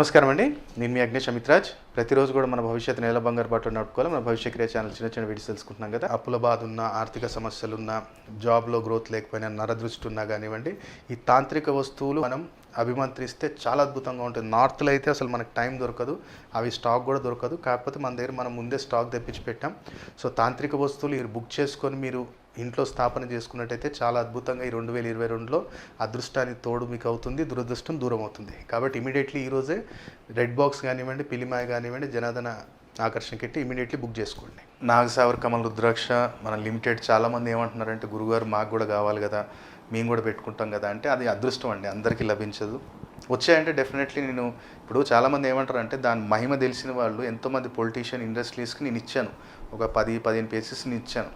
నమస్కారం అండి. నేను మీ అగ్నేష్ అమిత్రాజ్. ప్రతిరోజు కూడా మన భవిష్యత్తు నెల బంగారు బాటలో నడుపుకోవాలి. మన భవిష్య క్రియ ఛానల్ చిన్న వీడియోస్ తెలుసుకుంటున్నాం కదా. అప్పుల బాధ ఉన్నా, ఆర్థిక సమస్యలున్నా, జాబ్లో గ్రోత్ లేకపోయినా, నరదృష్టి ఉన్నా కానివ్వండి, ఈ తాంత్రిక వస్తువులు మనం అభిమంత్రిస్తే చాలా అద్భుతంగా ఉంటుంది. నార్త్లో అయితే అసలు మనకు టైం దొరకదు, అవి స్టాక్ కూడా దొరకదు. కాకపోతే మన దగ్గర మనం ముందే స్టాక్ తెప్పించి పెట్టాం. సో తాంత్రిక వస్తువులు మీరు బుక్ చేసుకొని మీరు ఇంట్లో స్థాపన చేసుకున్నట్టయితే చాలా అద్భుతంగా ఈ 2022లో అదృష్టానికి తోడు మీకు అవుతుంది, దురదృష్టం దూరం అవుతుంది. కాబట్టి ఇమీడియట్లీ ఈరోజే రెడ్ బాక్స్ కానివ్వండి, పిలిమాయ కానివ్వండి, జనార్దన ఆకర్షణ కిట్టి ఇమీడియట్లీ బుక్ చేసుకోండి. నాగసావర్ కమల్ రుద్రాక్ష మన లిమిటెడ్. చాలామంది ఏమంటున్నారంటే గురుగారు మాకు కూడా కావాలి కదా, మేము కూడా పెట్టుకుంటాం కదా అంటే అది అదృష్టం అండి, అందరికీ లభించదు. వచ్చాయంటే డెఫినెట్లీ నేను ఇప్పుడు చాలామంది ఏమంటారంటే దాని మహిమ తెలిసిన వాళ్ళు ఎంతోమంది పొలిటీషియన్ ఇండస్ట్రీస్కి నేను ఇచ్చాను, ఒక 10-15 పీసెస్ నేను ఇచ్చాను.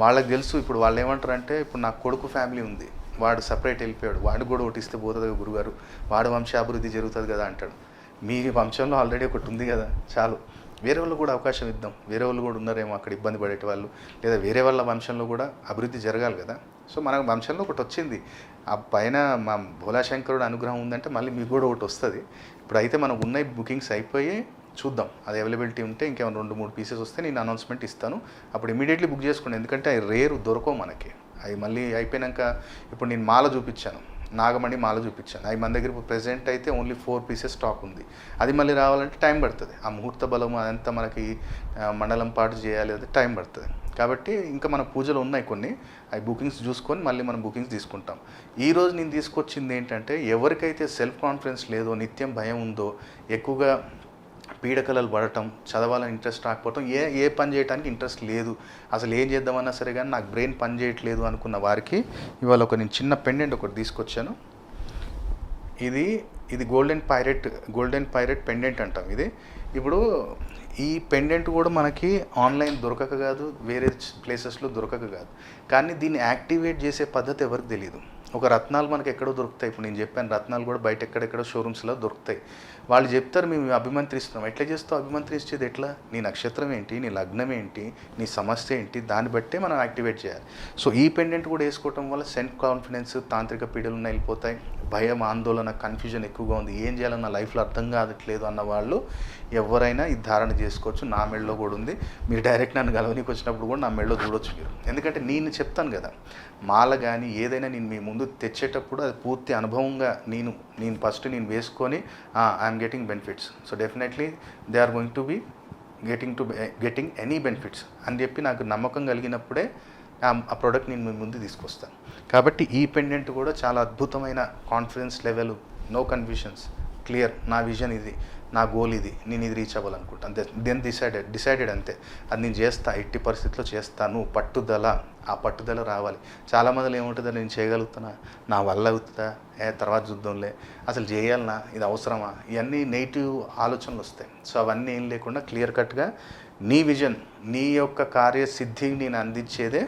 వాళ్ళకి తెలుసు. ఇప్పుడు వాళ్ళు ఏమంటారంటే ఇప్పుడు నా కొడుకు ఫ్యామిలీ ఉంది, వాడు సపరేట్ వెళ్ళిపోయాడు, వాడు కూడా ఒకటి ఇస్తే పోతుంది కదా గురుగారు, వాడు వంశాభివృద్ధి జరుగుతుంది కదా అంటాడు. మీ వంశంలో ఆల్రెడీ ఒకటి ఉంది కదా, చాలు. వేరే వాళ్ళు కూడా అవకాశం ఇద్దాం. వేరే వాళ్ళు కూడా ఉన్నారేమో అక్కడ ఇబ్బంది పడేటి వాళ్ళు, లేదా వేరే వాళ్ళ వంశంలో కూడా అభివృద్ధి జరగాలి కదా. సో మన వంశంలో ఒకటి వచ్చింది, ఆ పైన మా భోలాశంకరుడు అనుగ్రహం ఉందంటే మళ్ళీ మీకు కూడా ఒకటి వస్తుంది. ఇప్పుడైతే మనకు ఉన్న బుకింగ్స్ అయిపోయి చూద్దాం, అది అవైలబిలిటీ ఉంటే ఇంకేమైనా 2-3 పీసెస్ వస్తే నేను అనౌన్స్మెంట్ ఇస్తాను. అప్పుడు ఇమీడియట్లీ బుక్ చేసుకోండి, ఎందుకంటే అవి రేరు, దొరకవు మనకి. అవి మళ్ళీ అయిపోయాక ఇప్పుడు నేను మాల చూపించాను, నాగమణి మాల చూపించాను, అవి మన దగ్గర ప్రెజెంట్ అయితే ఓన్లీ 4 పీసెస్ స్టాక్ ఉంది. అది మళ్ళీ రావాలంటే టైం పడుతుంది. ఆ ముహూర్త బలము అదంతా మనకి మండలం పాటు చేయాలి, అది టైం పడుతుంది. కాబట్టి ఇంకా మన పూజలు ఉన్నాయి కొన్ని, అవి బుకింగ్స్ చూసుకొని మళ్ళీ మనం బుకింగ్స్ తీసుకుంటాం. ఈరోజు నేను తీసుకొచ్చింది ఏంటంటే ఎవరికైతే సెల్ఫ్ కాన్ఫిడెన్స్ లేదో, నిత్యం భయం ఉందో, ఎక్కువగా పీడకలలు పడటం, చదవాలని ఇంట్రెస్ట్ రాకపోవటం, ఏ పని చేయడానికి ఇంట్రెస్ట్ లేదు, అసలు ఏం చేద్దామన్నా సరే కానీ నాకు బ్రెయిన్ పని చేయట్లేదు అనుకున్న వారికి ఇవాళ నేను చిన్న పెండెంట్ ఒకటి తీసుకొచ్చాను. ఇది గోల్డెన్ పైరెట్ పెండెంట్ అంటాం. ఇది ఇప్పుడు ఈ పెండెంట్ కూడా మనకి ఆన్లైన్ దొరకక కాదు, వేరే ప్లేసెస్లో దొరకక కాదు, కానీ దీన్ని యాక్టివేట్ చేసే పద్ధతి ఎవరికి తెలియదు. ఒక రత్నాలు మనకి ఎక్కడో దొరుకుతాయి. ఇప్పుడు నేను చెప్పాను, రత్నాలు కూడా బయట ఎక్కడెక్కడో షోరూమ్స్లో దొరుకుతాయి. వాళ్ళు చెప్తారు మేము అభిమంత్రిస్తున్నాం. ఎట్లా చేస్తావు? అభిమంత్రించేది ఎట్లా? నీ నక్షత్రం ఏంటి, నీ లగ్నం ఏంటి, నీ సమస్య ఏంటి, దాన్ని బట్టే మనం యాక్టివేట్ చేయాలి. సో ఈ పెండెంట్ కూడా వేసుకోవటం వల్ల సెల్ఫ్ కాన్ఫిడెన్స్, తాంత్రిక పీడలను వెళ్ళిపోతాయి. భయం, ఆందోళన, కన్ఫ్యూజన్ ఎక్కువగా ఉంది, ఏం చేయాలన్న లైఫ్లో అర్థం కావట్లేదు అన్న వాళ్ళు ఎవరైనా ఇది ధారణ చేసుకోవచ్చు. నా మెడలో కూడా ఉంది. మీరు డైరెక్ట్ నన్ను గలవనికి వచ్చినప్పుడు కూడా నా మెడలో చూడొచ్చు మీరు. ఎందుకంటే నేను చెప్తాను కదా, మాల కానీ ఏదైనా నేను మీ ముందు తెచ్చేటప్పుడు అది పూర్తి అనుభవంగా నేను ఫస్ట్ వేసుకొని I'm getting benefits. So definitely they are going to be getting any benefits అని చెప్పి నాకు నమ్మకం కలిగినప్పుడే ఆ ప్రోడక్ట్ నేను మీ ముందు తీసుకొస్తాను. కాబట్టి ఈ పెండెంట్ కూడా చాలా అద్భుతమైన confidence level, no confusions, clear. నా విజన్ ఇది, నా గోల్ ఇది, నేను ఇది రీచ్ అవ్వాలనుకుంటాను అంతే. దెన్ డిసైడెడ్ అంతే. అది నేను చేస్తా, ఎట్టి పరిస్థితిలో చేస్తాను. ఆ పట్టుదల రావాలి. చాలామందిలో ఏముంటుందో నేను చేయగలుగుతున్నా, నా వల్ల అవుతుందా, తర్వాత చూద్దాంలే, అసలు చేయాలనా, ఇది అవసరమా, ఇవన్నీ నెగిటివ్ ఆలోచనలు వస్తాయి. సో అవన్నీ ఏం లేకుండా క్లియర్ కట్గా నీ విజన్, నీ యొక్క కార్యసిద్ధిని నేను అందించేదే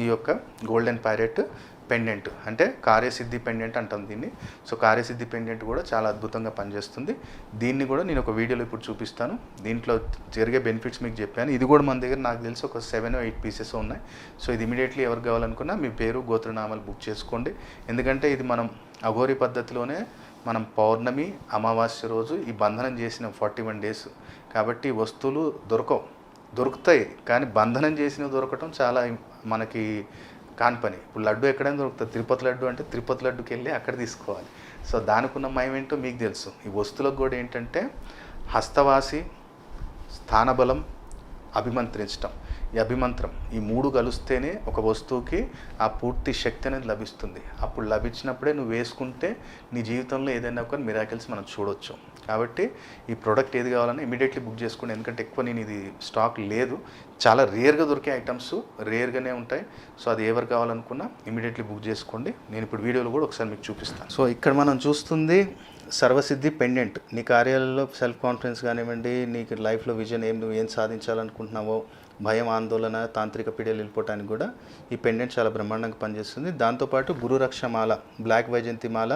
ఈ యొక్క గోల్డెన్ పైరెట్ పెండెంట్, అంటే కార్యసిద్ధి పెండెంట్ అంటాం దీన్ని. సో కార్యసిద్ధి పెండెంట్ కూడా చాలా అద్భుతంగా పనిచేస్తుంది. దీన్ని కూడా నేను ఒక వీడియోలో ఇప్పుడు చూపిస్తాను. దీంట్లో జరిగే బెనిఫిట్స్ మీకు చెప్పాను. ఇది కూడా మన దగ్గర నాకు తెలిసి ఒక 7-8 పీసెస్ ఉన్నాయి. సో ఇది ఇమీడియట్లీ ఎవరు కావాలనుకున్నా మీ పేరు, గోత్రనామాలు బుక్ చేసుకోండి. ఎందుకంటే ఇది మనం అఘోరి పద్ధతిలోనే మనం పౌర్ణమి, అమావాస్య రోజు ఈ బంధనం చేసిన 41 days. కాబట్టి వస్తువులు దొరుకుతాయి, కానీ బంధనం చేసినవి దొరకటం చాలా మనకి కాని పని. ఇప్పుడు లడ్డు ఎక్కడైనా దొరుకుతుంది, తిరుపతి లడ్డు అంటే తిరుపతి లడ్డుకి వెళ్ళి అక్కడ తీసుకోవాలి. సో దానికి ఉన్న మయం ఏంటో మీకు తెలుసు. ఈ వస్తువులకు కూడా ఏంటంటే హస్తవాసి, స్థానబలం, అభిమంత్రించటం, ఈ అభిమంత్రం, ఈ 3 కలిస్తేనే ఒక వస్తువుకి ఆ పూర్తి శక్తి అనేది లభిస్తుంది. అప్పుడు లభించినప్పుడే నువ్వు వేసుకుంటే నీ జీవితంలో ఏదైనా ఒక మిరాకిల్స్ మనం చూడొచ్చు. కాబట్టి ఈ ప్రోడక్ట్ ఏది కావాలన్నా ఇమీడియట్లీ బుక్ చేసుకోండి. ఎందుకంటే ఎక్కువ నేను ఇది స్టాక్ లేదు, చాలా రేర్గా దొరికే ఐటమ్స్, రేర్గానే ఉంటాయి. సో అది ఎవరు కావాలనుకున్నా ఇమీడియట్లీ బుక్ చేసుకోండి. నేను ఇప్పుడు వీడియోలో కూడా ఒకసారి మీకు చూపిస్తాను. సో ఇక్కడ మనం చూస్తుంది సర్వసిద్ధి పెండెంట్. నీ కార్యాలయంలో సెల్ఫ్ కాన్ఫిడెన్స్ కానివ్వండి, నీకు లైఫ్లో విజన్ నువ్వు ఏం సాధించాలనుకుంటున్నావో, భయం, ఆందోళన, తాంత్రిక పీడలు వెళ్ళిపోవటానికి కూడా ఈ పెండెంట్ చాలా బ్రహ్మాండంగా పనిచేస్తుంది. దాంతోపాటు గురురక్ష మాల, బ్లాక్ వైజయంతి మాల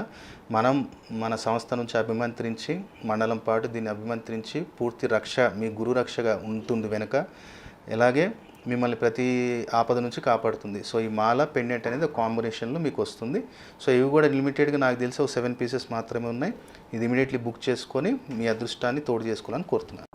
మన సంస్థ నుంచి అభిమంత్రించి మండలం పాటు దీన్ని అభిమంత్రించి పూర్తి రక్ష, మీ గురు రక్షగా ఉంటుంది వెనుక. అలాగే మిమ్మల్ని ప్రతి ఆపద నుంచి కాపాడుతుంది. సో ఈ మాల పెండెంట్ అనేది ఒక కాంబినేషన్లో మీకు వస్తుంది. సో ఇవి కూడా లిమిటెడ్గా నాకు తెలిసి ఒక 7 పీసెస్ మాత్రమే ఉన్నాయి. ఇది ఇమీడియట్లీ బుక్ చేసుకొని మీ అదృష్టాన్ని తోడు చేసుకోవాలని కోరుతున్నాను.